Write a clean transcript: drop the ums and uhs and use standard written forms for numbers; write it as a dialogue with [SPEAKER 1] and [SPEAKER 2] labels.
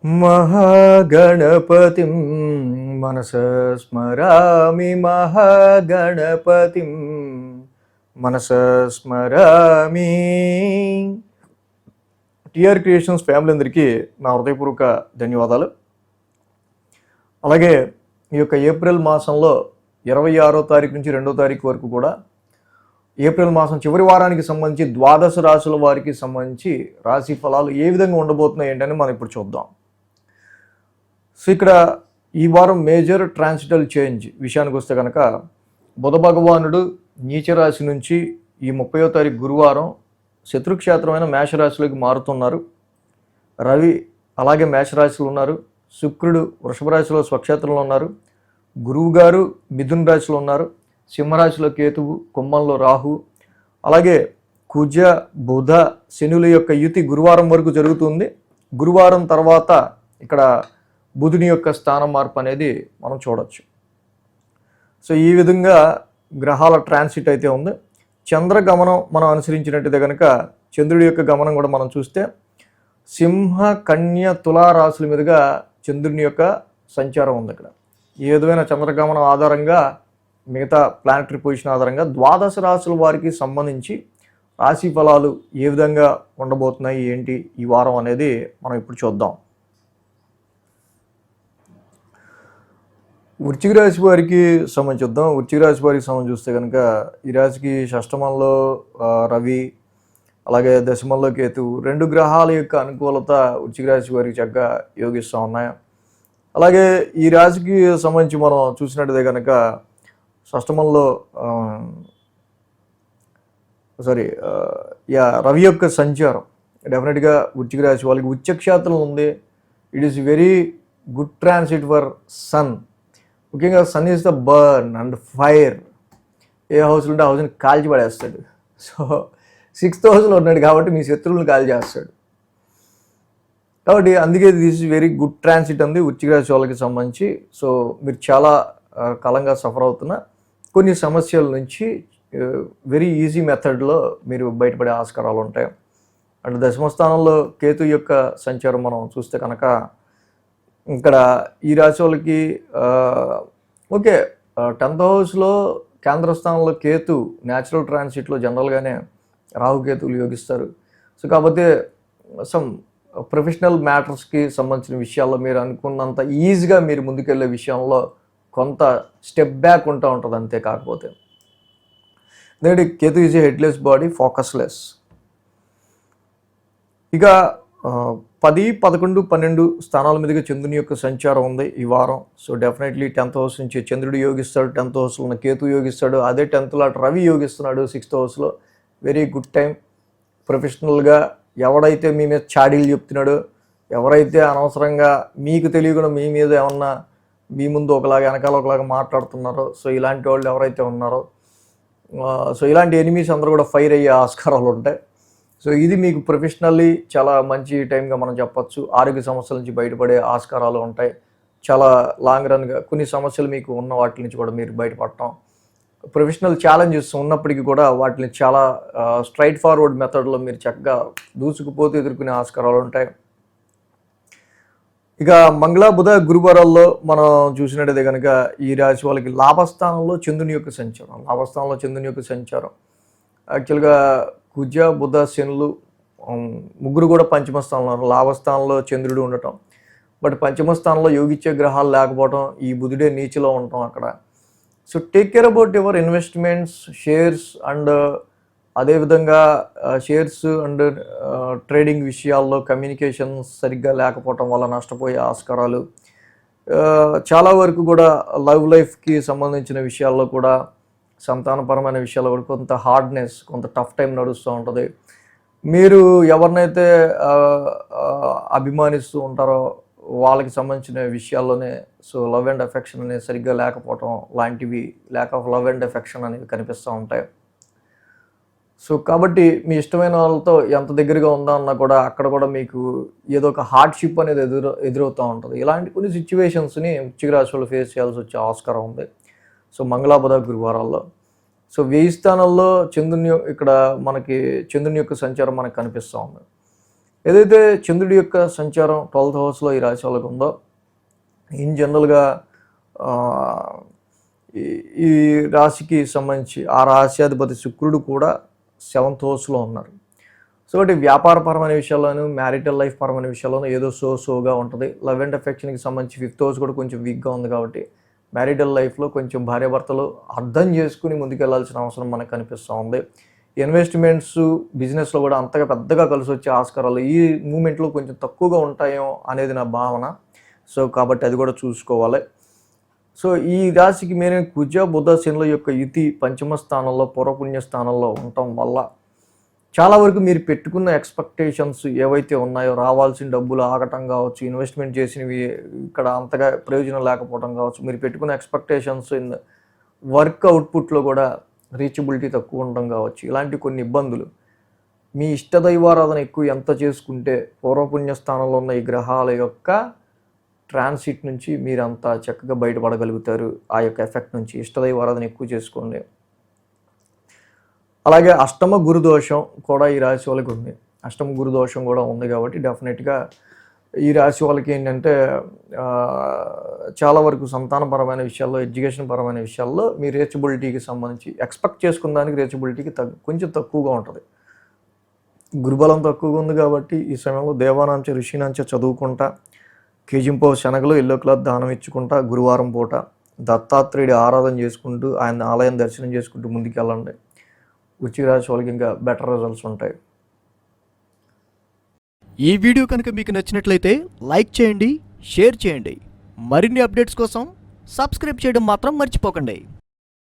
[SPEAKER 1] మహాగణపతిం మనసా స్మరామి మహాగణపతిం మనసా స్మరామి. TR creations family అందరికీ నా హృదయపూర్వక ధన్యవాదాలు. అలాగే ఈ యొక్క ఏప్రిల్ మాసంలో 26వ తారీఖు నుంచి 2వ తారీఖు వరకు కూడా ఏప్రిల్ మాసం చివరి వారానికి సంబంధించి ద్వాదశ రాశుల వారికి సంబంధించి రాశి ఫలాలు ఏ విధంగా ఉండబోతున్నాయి ఏంటని మనం ఇప్పుడు చూద్దాం. సో ఇక్కడ ఈ వారం మేజర్ ట్రాన్సిటల్ చేంజ్ విషయానికి వస్తే కనుక బుధ భగవానుడు నీచరాశి నుంచి ఈ 30వ తారీఖు గురువారం శత్రుక్షేత్రమైన మేషరాశిలోకి మారుతున్నారు. రవి అలాగే మేషరాశిలో ఉన్నారు. శుక్రుడు వృషభ రాశిలో స్వక్షేత్రంలో ఉన్నారు. గురువు గారు మిథున రాశిలో ఉన్నారు. సింహరాశిలో కేతువు, కుంభంలో రాహు, అలాగే కుజ బుధ శనుల యొక్క యుతి గురువారం వరకు జరుగుతుంది. గురువారం తర్వాత ఇక్కడ బుధుని యొక్క స్థానం మార్పు అనేది మనం చూడొచ్చు. సో ఈ విధంగా గ్రహాల ట్రాన్సిట్ అయితే ఉంది. చంద్ర గమనం మనం అనుసరించినట్టయితే కనుక చంద్రుడి యొక్క గమనం కూడా మనం చూస్తే సింహ కన్య తులా రాశుల మీదుగా చంద్రుని యొక్క సంచారం ఉంది. ఇక్కడ ఈ విధమైన చంద్రగమనం ఆధారంగా మిగతా ప్లానటరీ పొజిషన్ ఆధారంగా ద్వాదశ రాశుల వారికి సంబంధించి రాశి ఫలాలు ఏ విధంగా ఉండబోతున్నాయి ఏంటి ఈ వారం అనేది మనం ఇప్పుడు చూద్దాం. వృశ్చిక రాశి వారికి సంబంధించి చూద్దాం. వృశ్చిక రాశి వారికి సంబంధించి చూస్తే కనుక ఈ రాశికి షష్టమంలో రవి అలాగే దశమంలో కేతు, రెండు గ్రహాల యొక్క అనుకూలత వృశ్చిక రాశి వారికి చక్కగా యోగిస్తూ ఉన్నాయి. అలాగే ఈ రాశికి సంబంధించి మనం చూసినట్టయితే కనుక షష్టమంలో రవి యొక్క సంచారం డెఫినెట్గా వృశ్చిక రాశి వాళ్ళకి ఉచ్చక్షేత్రం ఉంది. It is very good transit for sun. ముఖ్యంగా sun is the burn and fire. ఏ హౌస్లో ఉంటే హౌస్ని కాల్చి పడేస్తాడు. సో 6th హౌస్లో ఉన్నాడు కాబట్టి మీ శత్రువులను కాల్ చేస్తాడు. కాబట్టి అందుకే this is very good transit ఉంది వృశ్చిక రాశి వాళ్ళకి సంబంధించి. సో మీరు చాలా కాలంగా సఫర్ అవుతున్న కొన్ని సమస్యల నుంచి వెరీ ఈజీ మెథడ్లో మీరు బయటపడే ఆస్కారాలు ఉంటాయి. అండ్ దశమస్థానంలో కేతు యొక్క సంచారం మనం చూస్తే కనుక ఇక్కడ ఈ రాశి వాళ్ళకి ఓకే 10th హౌస్లో కేంద్రస్థానంలో కేతు న్యాచురల్ ట్రాన్సిట్లో జనరల్గానే రాహుకేతువులు యోగిస్తారు. సో కాకపోతే సమ్ ప్రొఫెషనల్ మ్యాటర్స్కి సంబంధించిన విషయాల్లో మీరు అనుకున్నంత ఈజీగా మీరు ముందుకెళ్ళే విషయంలో కొంత స్టెప్ బ్యాక్ ఉంటా ఉంటుంది. అంతే కాకపోతే ఎందుకంటే Ketu is a headless body, focusless. ఇక 10, 11, 12 స్థానాల మీదుగా చంద్రుని యొక్క సంచారం ఉంది ఈ వారం. సో డెఫినెట్లీ 10th హౌస్ నుంచి చంద్రుడు యోగిస్తాడు, 10th హౌస్లో ఉన్న కేతు యోగిస్తాడు, అదే 10th అటు రవి యోగిస్తున్నాడు 6th హౌస్లో. Very good time. ప్రొఫెషనల్గా ఎవడైతే మీ మీద చాడీలు చెప్తున్నాడో, ఎవరైతే అనవసరంగా మీకు తెలియకుండా మీ మీద ఏమన్నా మీ ముందు ఒకలాగా వెనకాల ఒకలాగా మాట్లాడుతున్నారో, సో ఇలాంటి వాళ్ళు ఎవరైతే ఉన్నారో, సో ఇలాంటి ఎనిమీస్ అందరూ కూడా ఫైర్ అయ్యే ఆస్కారాలు ఉంటాయి. సో ఇది మీకు ప్రొఫెషనల్లీ చాలా మంచి టైంగా మనం చెప్పచ్చు. ఆరోగ్య సమస్యల నుంచి బయటపడే ఆస్కారాలు ఉంటాయి. చాలా లాంగ్ రన్గా కొన్ని సమస్యలు మీకు ఉన్న వాటి నుంచి కూడా మీరు బయటపడటం, ప్రొఫెషనల్ ఛాలెంజెస్ ఉన్నప్పటికీ కూడా వాటిని చాలా స్ట్రైట్ ఫార్వర్డ్ మెథడ్లో మీరు చక్కగా దూసుకుపోతూ ఎదుర్కొనే ఆస్కారాలు ఉంటాయి. ఇక మంగళ బుధ గురువారాల్లో మనం చూసినట్టయితే కనుక ఈ రాశి వాళ్ళకి లాభస్థానంలో చంద్రుని యొక్క సంచారం యాక్చువల్గా కుజ బుధ శనులు ముగ్గురు కూడా పంచమ స్థానంలో, లాభస్థానంలో చంద్రుడు ఉండటం, బట్ పంచమ స్థానంలో యోగిచ్చే గ్రహాలు లేకపోవడం, ఈ బుధుడే నీచిలో ఉండటం అక్కడ. So take care about your investments, shares and అదేవిధంగా షేర్స్ అండ్ ట్రేడింగ్ విషయాల్లో కమ్యూనికేషన్ సరిగ్గా లేకపోవటం వల్ల నష్టపోయే ఆస్కారాలు. చాలా వరకు కూడా లవ్ లైఫ్కి సంబంధించిన విషయాల్లో కూడా, సంతానపరమైన విషయాల్లో కూడా కొంత హార్డ్నెస్, కొంత టఫ్ టైం నడుస్తూ ఉంటుంది. మీరు ఎవరినైతే అభిమానిస్తూ ఉంటారో వాళ్ళకి సంబంధించిన విషయాల్లోనే సో లవ్ అండ్ అఫెక్షన్ అనేది సరిగ్గా లేకపోవటం లాంటివి, lack of love and affection అనేవి కనిపిస్తూ ఉంటాయి. సో కాబట్టి మీ ఇష్టమైన వాళ్ళతో ఎంత దగ్గరగా ఉందా అన్నా కూడా అక్కడ కూడా మీకు ఏదో ఒక హార్డ్షిప్ అనేది ఎదురవుతూ ఉంటుంది. ఇలాంటి కొన్ని సిచ్యువేషన్స్ని వృశ్చిక రాశి వాళ్ళు ఫేస్ చేయాల్సి వచ్చే ఆస్కారం ఉంది. సో మంగళ బుధ గురువారాల్లో. సో 1000 స్థానంలో చంద్రుని యొక్క సంచారం మనకు కనిపిస్తూ ఉంది. ఏదైతే చంద్రుడి యొక్క సంచారం 12th హౌస్లో ఈ రాశి వాళ్ళకు ఉందో, ఇన్ జనరల్గా ఈ రాశికి సంబంధించి ఆ రాశ్యాధిపతి శుక్రుడు కూడా 7th హౌస్లో ఉన్నారు. సో ఒకటి వ్యాపారపరమైన విషయాల్లోనూ, మ్యారిటల్ లైఫ్ పరమైన విషయాల్లోనూ ఏదో సోగా ఉంటుంది. లవ్ అండ్ అఫెక్షన్కి సంబంధించి 5th హౌస్ కూడా కొంచెం వీక్గా ఉంది కాబట్టి మ్యారిటల్ లైఫ్లో కొంచెం భార్యాభర్తలు అర్థం చేసుకుని ముందుకెళ్లాల్సిన అవసరం మనకు కనిపిస్తూ ఉంది. ఇన్వెస్ట్మెంట్స్ బిజినెస్లో కూడా అంతగా పెద్దగా కలిసి వచ్చే ఆస్కారాలు ఈ మూమెంట్లో కొంచెం తక్కువగా ఉంటాయో అనేది నా భావన. సో కాబట్టి అది కూడా చూసుకోవాలి. సో ఈ రాశికి మెయిన్ కుజ బుధ శనుల యొక్క యుతి పంచమ స్థానంలో పూర్వపుణ్య స్థానంలో ఉండటం వల్ల చాలా వరకు మీరు పెట్టుకున్న ఎక్స్పెక్టేషన్స్ ఏవైతే ఉన్నాయో, రావాల్సిన డబ్బులు ఆగటం కావచ్చు, ఇన్వెస్ట్మెంట్ చేసినవి ఇక్కడ అంతగా ప్రయోజనం లేకపోవడం కావచ్చు, మీరు పెట్టుకున్న ఎక్స్పెక్టేషన్స్ ఇన్ వర్క్ అవుట్పుట్లో కూడా రీచబిలిటీ తక్కువ ఉండడం కావచ్చు, ఇలాంటి కొన్ని ఇబ్బందులు. మీ ఇష్టదైవారాధన ఎక్కువ ఎంత చేసుకుంటే పూర్వపుణ్య స్థానంలో ఉన్న ఈ గ్రహాల యొక్క ట్రాన్సిట్ నుంచి మీరంతా చక్కగా బయటపడగలుగుతారు. ఆ యొక్క ఎఫెక్ట్ నుంచి ఇష్టదైవారాధన ఎక్కువ చేసుకోండి. అలాగే అష్టమ గురుదోషం కూడా ఈ రాశి వాళ్ళకి ఉంది. అష్టమ గురుదోషం కూడా ఉంది కాబట్టి డెఫినెట్గా ఈ రాశి వాళ్ళకి ఏంటంటే చాలా వరకు సంతానపరమైన విషయాల్లో, ఎడ్యుకేషన్ పరమైన విషయాల్లో మీ రీచబిలిటీకి సంబంధించి ఎక్స్పెక్ట్ చేసుకున్న దానికి రీచబిలిటీకి కొంచెం తక్కువగా ఉంటుంది. గురుబలం తక్కువగా ఉంది కాబట్టి ఈ సమయంలో దేవానాంచ ఋషినాంచ చదువుకుంటా, కేజింపో శనగలు ఎల్లో క్లాత్ దానం ఇచ్చుకుంటా, గురువారం పూట దత్తాత్రేయుడి ఆరాధన చేసుకుంటూ ఆయన ఆలయం దర్శనం చేసుకుంటూ ముందుకెళ్ళండి. వృశ్చిక రాశి వాళ్ళకి ఇంకా బెటర్ రిజల్ట్స్ ఉంటాయి.
[SPEAKER 2] ఈ వీడియో కనుక మీకు నచ్చినట్లయితే లైక్ చేయండి, షేర్ చేయండి. మరిన్ని అప్డేట్స్ కోసం సబ్స్క్రైబ్ చేయడం మాత్రం మర్చిపోకండి.